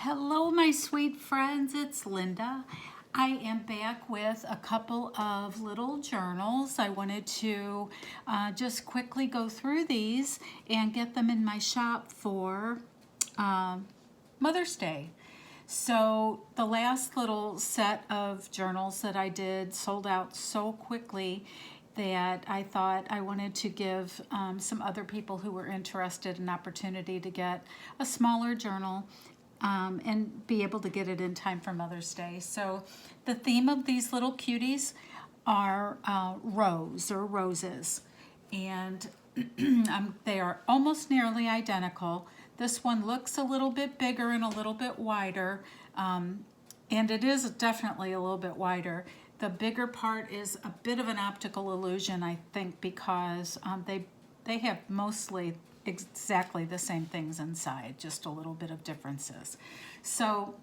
Hello, my sweet friends, it's Linda. I am back with a couple of little journals. I wanted to just quickly go through these and get them in my shop for Mother's Day. So the last little set of journals that I did sold out so quickly that I thought I wanted to give some other people who were interested an opportunity to get a smaller journal and be able to get it in time for Mother's Day. So the theme of these little cuties are rose or roses, and they are almost nearly identical. This one looks a little bit bigger and a little bit wider, and it is definitely a little bit wider. The bigger part is a bit of an optical illusion, I think, because they have mostly exactly the same things inside, just a little bit of differences. So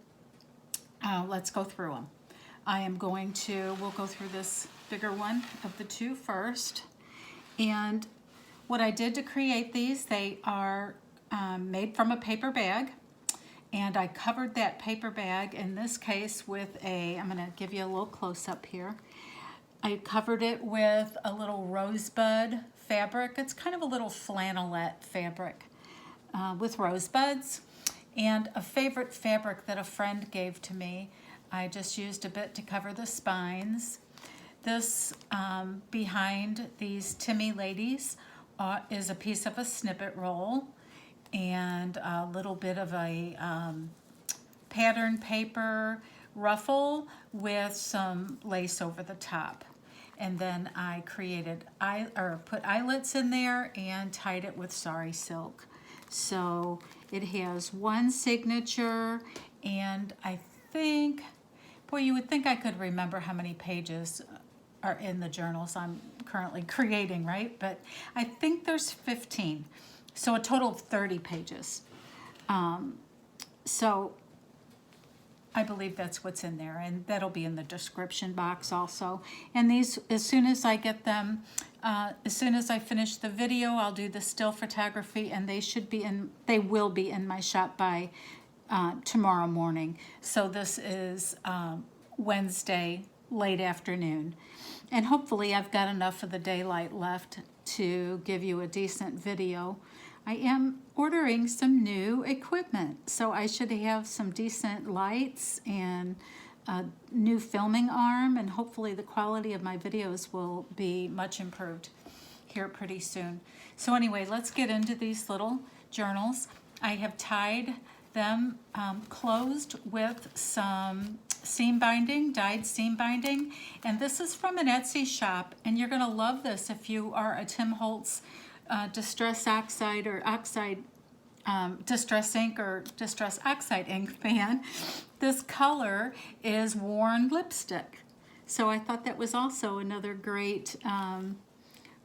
let's go through them. We'll go through this bigger one of the two first. And what I did to create these, they are made from a paper bag. And I covered that paper bag, in this case, with I'm going to give you a little close-up here. I covered it with a little rosebud fabric. It's kind of a little flannelette fabric with rosebuds, and a favorite fabric that a friend gave to me. I just used a bit to cover the spines. This behind these Timmy ladies is a piece of a snippet roll and a little bit of a pattern paper ruffle with some lace over the top. And then I put eyelets in there and tied it with sari silk. So it has one signature, and I think, boy, you would think I could remember how many pages are in the journals I'm currently creating, right? But I think there's 15. So a total of 30 pages. So I believe that's what's in there, and that'll be in the description box also. And these, as soon as I get them, as soon as I finish the video, I'll do the still photography, and they will be in my shop by tomorrow morning. So this is Wednesday, late afternoon. And hopefully I've got enough of the daylight left to give you a decent video. I am ordering some new equipment, so I should have some decent lights and a new filming arm, and hopefully the quality of my videos will be much improved here pretty soon. So anyway, let's get into these little journals. I have tied them closed with some seam binding, dyed seam binding, and this is from an Etsy shop, and you're gonna love this if you are a Tim Holtz Distress Oxide or Oxide Distress Ink or Distress Oxide ink fan. This color is worn lipstick. So I thought that was also another great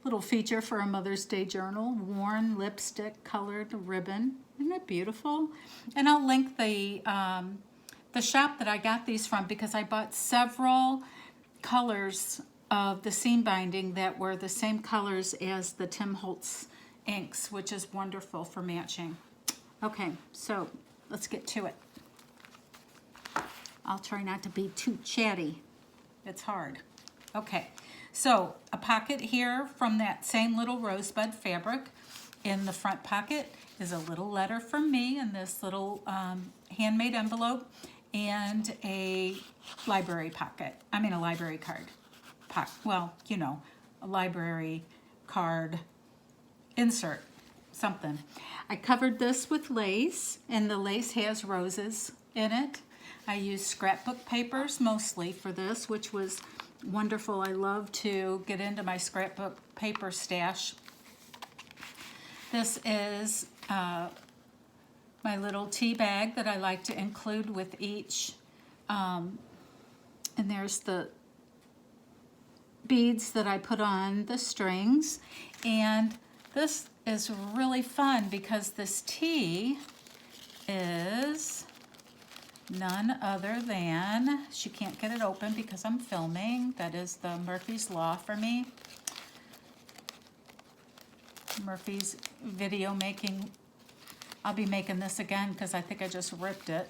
little feature for a Mother's Day journal. Worn lipstick colored ribbon. Isn't that beautiful? And I'll link the shop that I got these from, because I bought several colors of the seam binding that were the same colors as the Tim Holtz inks, which is wonderful for matching. Okay, so let's get to it. I'll try not to be too chatty. It's hard. Okay, so a pocket here from that same little rosebud fabric. In the front pocket is a little letter from me in this little handmade envelope, and a library pocket. I mean a library card. Well, you know, a library card insert, something. I covered this with lace, and the lace has roses in it. I used scrapbook papers mostly for this, which was wonderful. I love to get into my scrapbook paper stash. This is my little tea bag that I like to include with each, and there's the beads that I put on the strings. And this is really fun because this tea is none other than, she can't get it open because I'm filming, that is the Murphy's Law for me. Murphy's video making I'll be making this again because I think I just ripped it.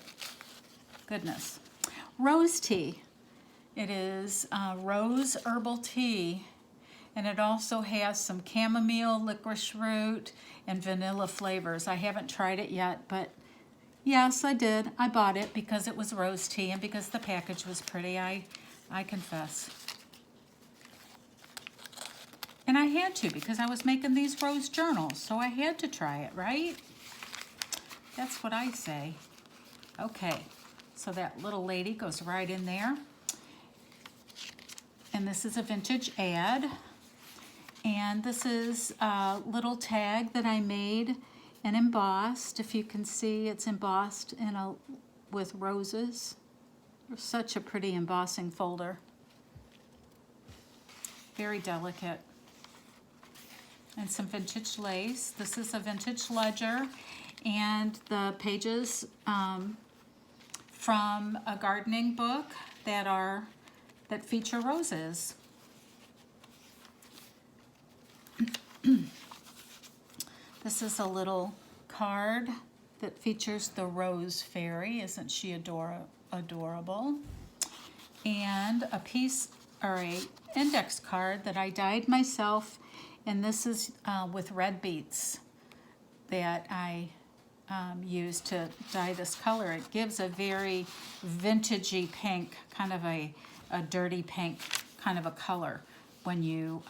Goodness. Rose tea. It is rose herbal tea, and it also has some chamomile, licorice root, and vanilla flavors. I haven't tried it yet, but yes, I did. I bought it because it was rose tea and because the package was pretty, I confess. And I had to because I was making these rose journals, so I had to try it, right? That's what I say. Okay, so that little lady goes right in there. And this is a vintage ad. And this is a little tag that I made and embossed. If you can see, it's embossed with roses. Such a pretty embossing folder. Very delicate. And some vintage lace. This is a vintage ledger, and the pages from a gardening book that feature roses. This is a little card that features the rose fairy. Isn't she adorable? And a piece or a index card that I dyed myself, and this is with red beads that I used to dye this color. It gives a very vintagey pink, kind of a dirty pink kind of a color when you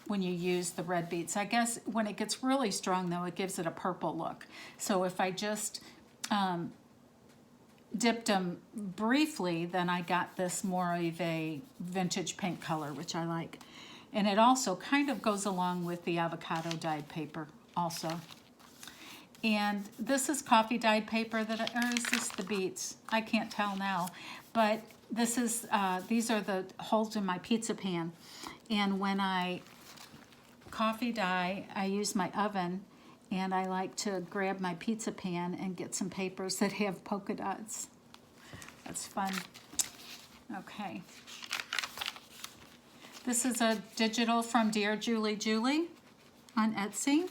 use the red beads. I guess when it gets really strong though, it gives it a purple look. So if I just dipped them briefly, then I got this more of a vintage pink color, which I like. And it also kind of goes along with the avocado dyed paper also. And this is coffee dyed paper or is this the beets? I can't tell now. But this is, these are the holes in my pizza pan. And when I coffee dye, I use my oven, and I like to grab my pizza pan and get some papers that have polka dots. That's fun. Okay. This is a digital from DearJulieJulie on Etsy.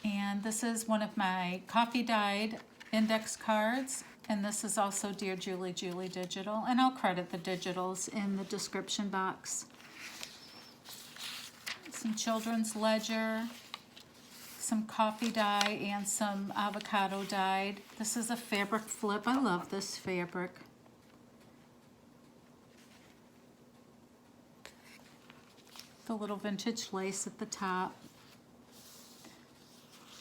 And this is one of my coffee dyed index cards. And this is also DearJulieJulie digital. And I'll credit the digitals in the description box. Some children's ledger, some coffee dye, and some avocado dyed. This is a fabric flip. I love this fabric. The little vintage lace at the top.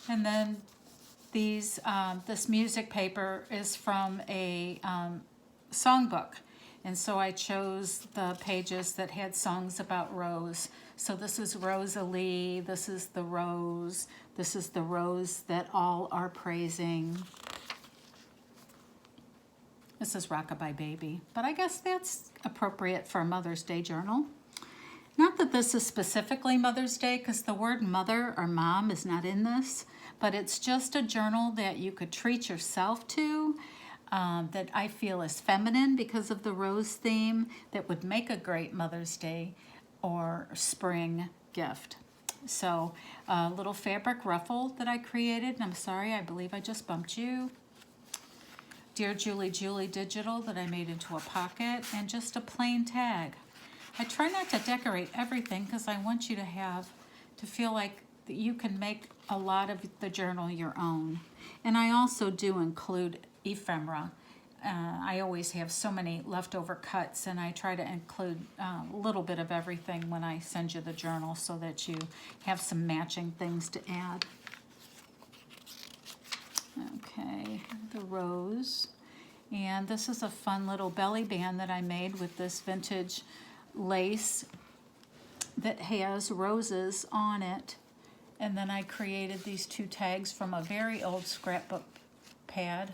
And then these, this music paper is from a songbook. And so I chose the pages that had songs about rose. So this is Rosalie, this is the rose that all are praising. This is Rockabye Baby, but I guess that's appropriate for a Mother's Day journal. Not that this is specifically Mother's Day, because the word mother or mom is not in this, but it's just a journal that you could treat yourself to, that I feel is feminine because of the rose theme, that would make a great Mother's Day or spring gift. So a little fabric ruffle that I created, and I'm sorry, I believe I just bumped you. DearJulieJulie digital that I made into a pocket, and just a plain tag. I try not to decorate everything because I want you to feel like that you can make a lot of the journal your own. And I also do include ephemera. I always have so many leftover cuts, and I try to include a little bit of everything when I send you the journal so that you have some matching things to add. Okay, the rose. And this is a fun little belly band that I made with this vintage lace that has roses on it. And then I created these two tags from a very old scrapbook paper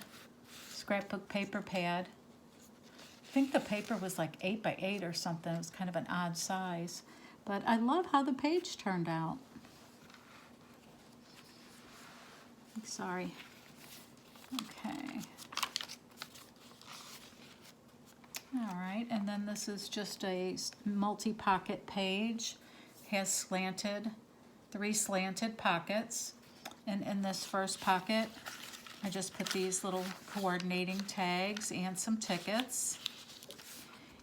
pad. I think the paper was like 8 by 8 or something. It was kind of an odd size. But I love how the page turned out. Sorry. Okay. All right, and then this is just a multi-pocket page. Has slanted 3 slanted pockets. And in this first pocket, I just put these little coordinating tags and some tickets.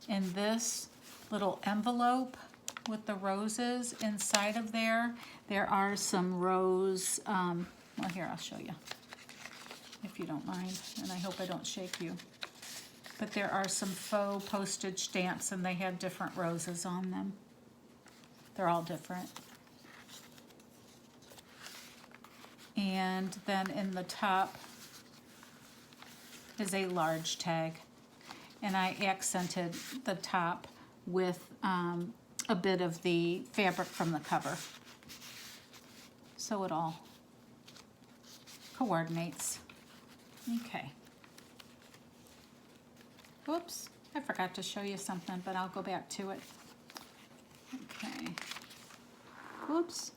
In this little envelope with the roses inside of there, there are some rose, well here, I'll show you, if you don't mind, and I hope I don't shake you. But there are some faux postage stamps, and they have different roses on them. They're all different. And then in the top is a large tag, and I accented the top with a bit of the fabric from the cover, so it all coordinates. Okay. Whoops, I forgot to show you something, but I'll go back to it. Okay. Whoops.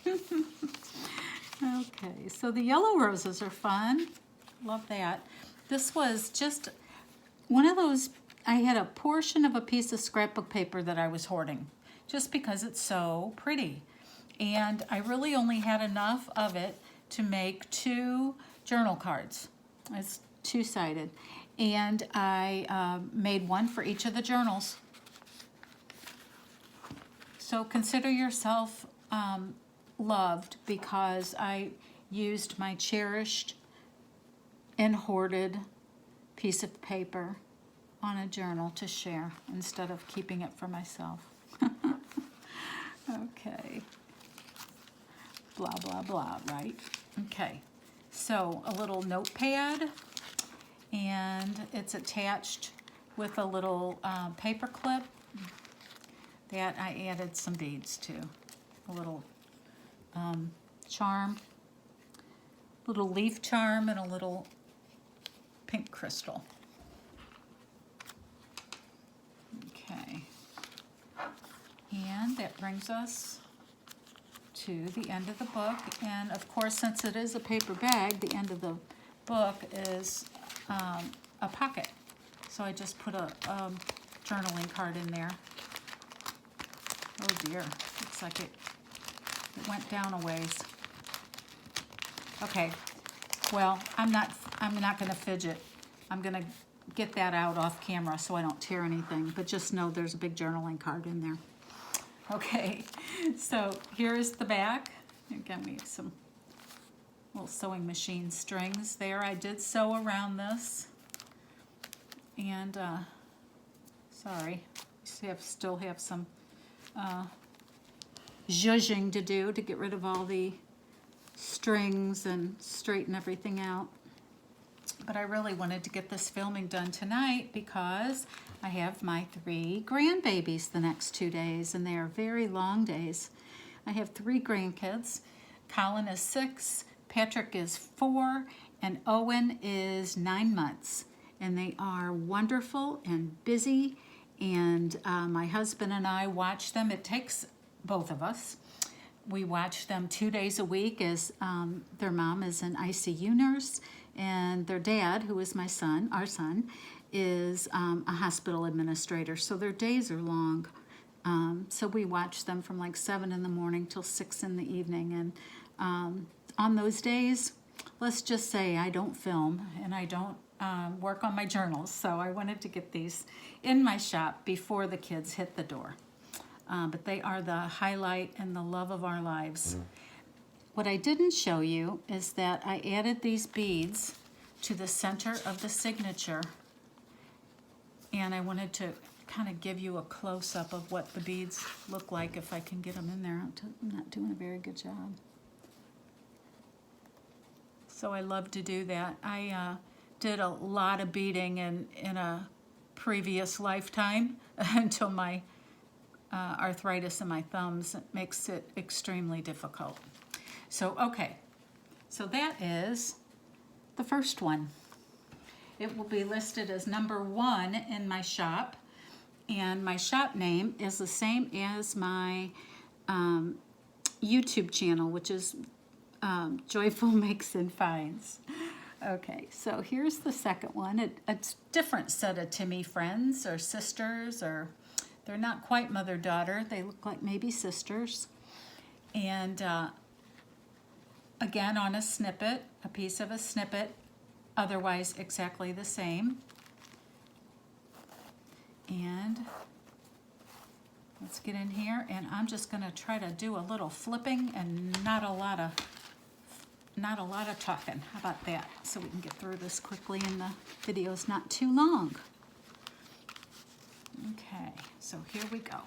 Okay, so the yellow roses are fun. Love that. This was just one of those, I had a portion of a piece of scrapbook paper that I was hoarding just because it's so pretty. And I really only had enough of it to make 2 journal cards. It's 2-sided. And I made one for each of the journals. So consider yourself loved, because I used my cherished and hoarded piece of paper on a journal to share instead of keeping it for myself. Okay. Blah, blah, blah, right? Okay. So a little notepad, and it's attached with a little paper clip that I added some beads to. A little charm, little leaf charm, and a little pink crystal. Okay. And that brings us to the end of the book. And of course, since it is a paper bag, the end of the book is a pocket. So I just put a journaling card in there. Oh dear, looks like it went down a ways. Okay, well, I'm not gonna fidget. I'm gonna get that out off camera so I don't tear anything, but just know there's a big journaling card in there. Okay, so here's the back. Again, we have some little sewing machine strings there. I did sew around this, and sorry, still have some zhuzhing to do to get rid of all the strings and straighten everything out. But I really wanted to get this filming done tonight because I have my 3 grandbabies the next 2 days, and they are very long days. I have 3 grandkids. Colin is 6, Patrick is 4, and Owen is 9 months. And they are wonderful and busy, and my husband and I watch them. It takes both of us. We watch them 2 days a week as their mom is an ICU nurse, and their dad, who is my son, our son, is a hospital administrator. So their days are long. So we watch them from like 7 in the morning till 6 in the evening. And on those days, let's just say I don't film and I don't work on my journals. So I wanted to get these in my shop before the kids hit the door. But they are the highlight and the love of our lives. What I didn't show you is that I added these beads to the center of the signature, and I wanted to kind of give you a close-up of what the beads look like if I can get them in there. I'm not doing a very good job. So I love to do that. I did a lot of beading in a previous lifetime until my arthritis in my thumbs makes it extremely difficult. So, okay, so that is the first one. It will be listed as number 1 in my shop, and my shop name is the same as my YouTube channel, which is JoyfulMakesAndFinds. Okay, so here's the second one. It's a different set of Timmy friends or sisters, or they're not quite mother-daughter. They look like maybe sisters. And again, on a snippet, a piece of a snippet, otherwise exactly the same. And let's get in here, and I'm just going to try to do a little flipping and not a lot of talking. How about that? So we can get through this quickly and the video's not too long. Okay, so here we go.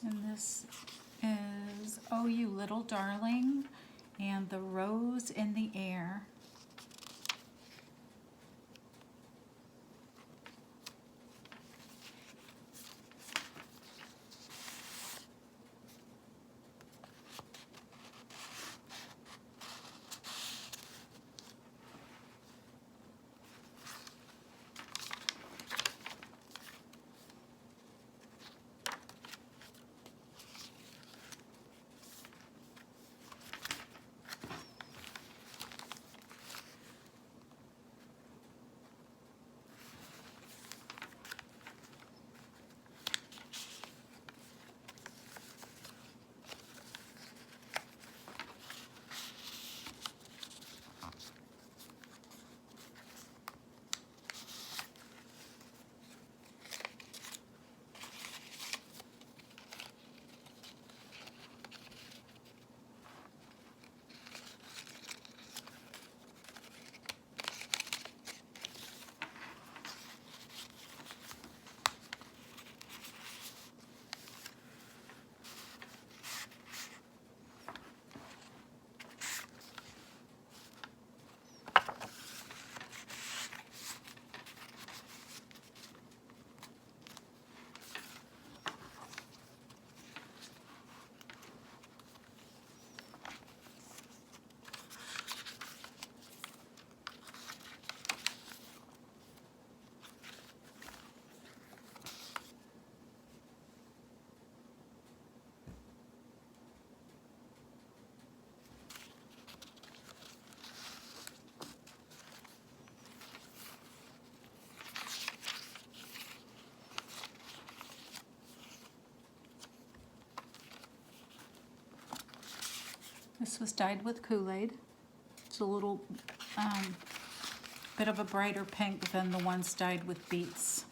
And this is Oh You Little Darling and the Rose in the Air. This was dyed with Kool-Aid. It's a little bit of a brighter pink than the ones dyed with beets.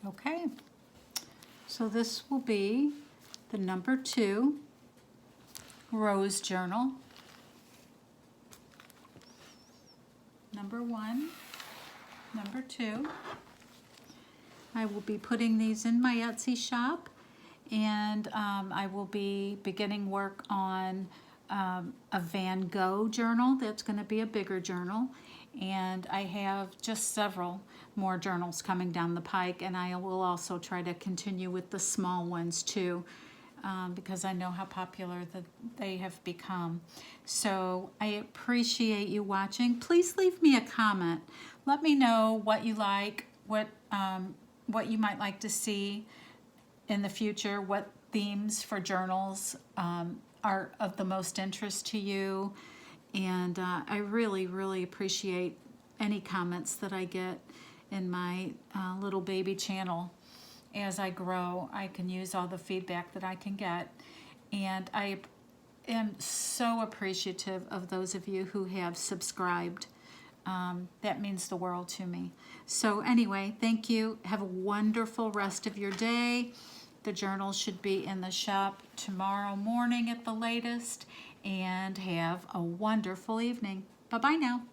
Okay, so this will be the number 2 rose journal. Number 1, number 2. I will be putting these in my Etsy shop, and I will be beginning work on a Van Gogh journal. That's going to be a bigger journal, and I have just several more journals coming down the pike, and I will also try to continue with the small ones too, because I know how popular they have become. So I appreciate you watching. Please leave me a comment. Let me know what you like, what you might like to see in the future, what themes for journals are of the most interest to you. And I really, really appreciate any comments that I get in my little baby channel. As I grow, I can use all the feedback that I can get. And I am so appreciative of those of you who have subscribed. That means the world to me. So anyway, thank you. Have a wonderful rest of your day. The journal should be in the shop tomorrow morning at the latest. And have a wonderful evening. Bye-bye now.